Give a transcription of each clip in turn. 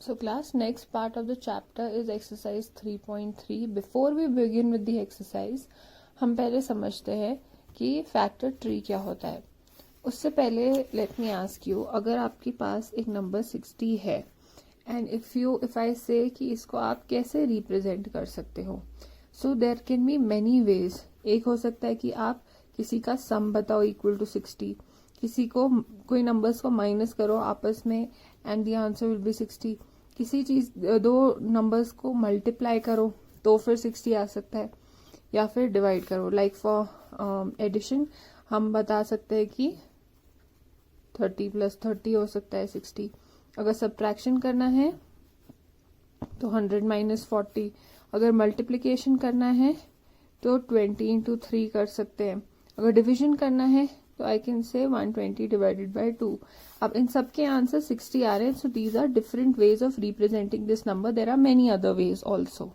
So class, next part of the chapter is exercise 3.3. Before we begin with the exercise, हम पहले समझते हैं कि फैक्टर ट्री क्या होता है. उससे पहले लेट मी आस्क यू, अगर आपके पास एक नंबर 60 है एंड इफ आई से कि इसको आप कैसे रिप्रेजेंट कर सकते हो, so there can be many ways. एक हो सकता है कि आप किसी का सम बताओ इक्वल टू 60, किसी को कोई नंबर्स को माइनस करो आपस में and the answer will be 60. किसी चीज दो नंबर्स को मल्टीप्लाई करो तो फिर 60 आ सकता है, या फिर डिवाइड करो. लाइक फॉर एडिशन हम बता सकते हैं कि 30 + 30 हो सकता है 60. अगर सब्ट्रैक्शन करना है तो 100 - 40. अगर मल्टीप्लिकेशन करना है तो 20 × 3 कर सकते हैं. अगर डिविजन करना है तो आई कैन से 120 / 2. अब इन सब के आंसर 60 आ रहे हैं. So these are different ways of representing this number. There are many other ways also.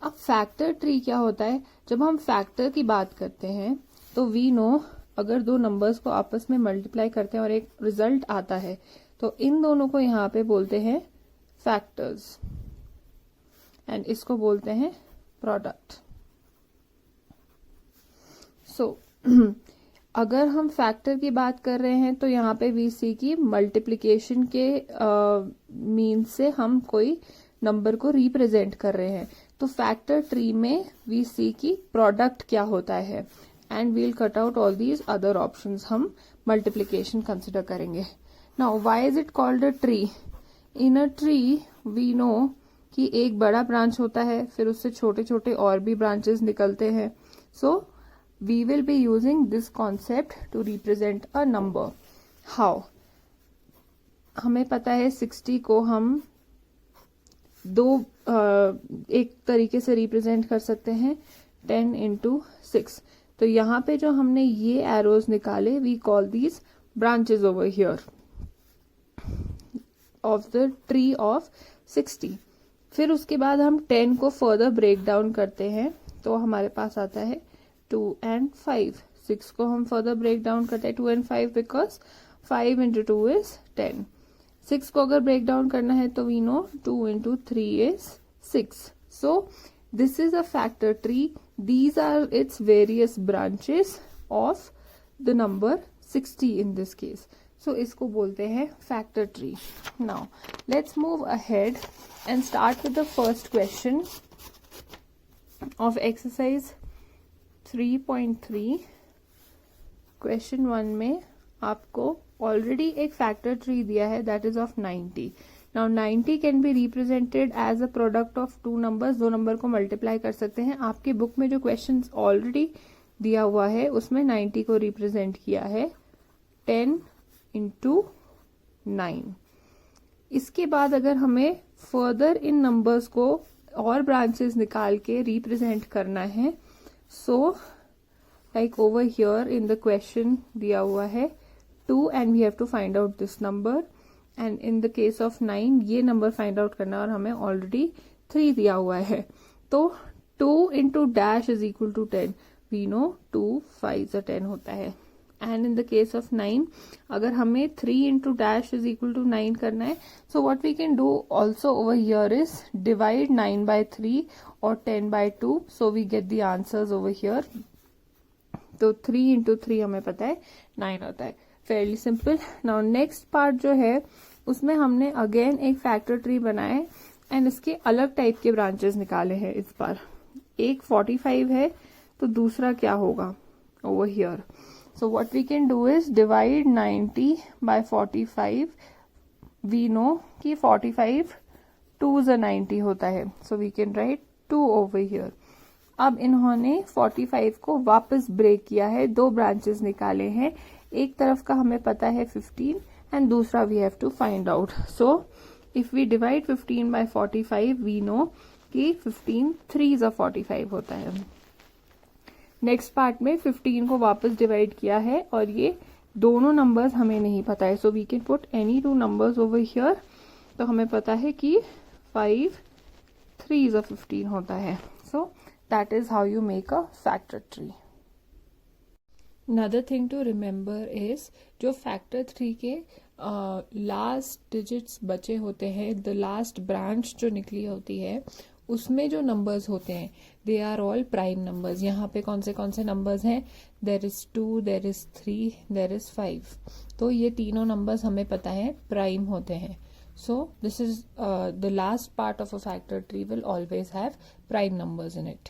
अब फैक्टर ट्री क्या होता है? जब हम फैक्टर की बात करते हैं तो वी नो, अगर दो नंबर्स को आपस में मल्टीप्लाई करते हैं और एक रिजल्ट आता है तो इन दोनों को यहाँ पे बोलते हैं फैक्टर्स एंड इसको बोलते हैं प्रोडक्ट. सो अगर हम फैक्टर की बात कर रहे हैं तो यहाँ पे वी सी की मल्टीप्लिकेशन के मीन से हम कोई नंबर को रिप्रेजेंट कर रहे हैं. तो फैक्टर ट्री में वी सी की प्रोडक्ट क्या होता है and we'll cut out all these other options. हम मल्टीप्लिकेशन कंसिडर करेंगे. Now why is it called a tree? In a tree we know कि एक बड़ा ब्रांच होता है, फिर उससे छोटे छोटे और भी ब्रांचेस निकलते हैं. सो we will be using this concept to represent a number. How? हमें पता है 60 को हम एक तरीके से रिप्रेजेंट कर सकते हैं 10 × 6. तो यहाँ पे जो हमने ये एरोज निकाले, we call these branches over here of the tree of 60. फिर उसके बाद हम 10 को फर्दर ब्रेक डाउन करते हैं तो हमारे पास आता है 2 and 5. 6 को हम फर्दर ब्रेक डाउन करते हैं 2 and 5 बिकॉज 5 × 2 is 10. 6 को अगर ब्रेक डाउन करना है तो we know 2 × 3 is 6. So this is a factor tree. These are its various branches of the number 60 in this case. So इसको बोलते हैं factor tree. Now let's move ahead and start with the first question of exercise 3.3. Question 1 में आपको already एक factor tree दिया है that is of 90. Now 90 can be represented as a product of two numbers. दो number को multiply कर सकते हैं. आपके बुक में जो क्वेश्चन ऑलरेडी दिया हुआ है उसमें 90 को रिप्रेजेंट किया है 10 × 9. इसके बाद अगर हमें फर्दर इन नंबर्स को और ब्रांचेस निकाल के रिप्रेजेंट करना है, so like over here in the question दिया हुआ है 2 and we have to find out this number, and in the case of 9 ये नंबर फाइंड आउट करना और हमें ऑलरेडी 3 दिया हुआ है. तो 2 × dash is equal to 10. we know 2 5 10 होता है. and in the case of 9 अगर हमें 3 × dash is equal to 9 करना है, so what we can do also over here is divide 9 by 3 or 10 by 2. so we get the answers over here. तो 3 × 3 हमें पता है 9 होता है. fairly simple. now next part जो है उसमें हमने again एक फैक्टर ट्री बनाए एंड इसके अलग टाइप के ब्रांचेस निकाले हैं. इस बार एक 45 है तो दूसरा क्या होगा over here. So what we can do is divide 90 by 45. We know कि 45 2s are 90 होता है. So we can write 2 over here. अब इन्होंने 45 को वापस ब्रेक किया है. दो ब्रांचेस निकाले हैं. एक तरफ का हमें पता है 15 एंड दूसरा we have to find out. So if we divide 15 by 45 we know कि 15 3s are 45 होता है. नेक्स्ट पार्ट में 15 को वापस डिवाइड किया है और ये दोनों नंबर्स हमें नहीं पता है. So we can put any two numbers over here. तो हमें पता है कि 5 3s are 15 होता है. So that is how you make a factor tree. Another thing to remember is जो फैक्टर 3 के लास्ट डिजिट्स बचे होते हैं, द लास्ट ब्रांच जो निकली होती है उसमें जो नंबर्स होते हैं they are all prime numbers. यहाँ पे कौन से नंबर्स हैं? There is 2, there is 3, there is 5। तो ये तीनों नंबर्स हमें पता है प्राइम होते हैं। So this is the last part of a factor tree will always have prime numbers in it.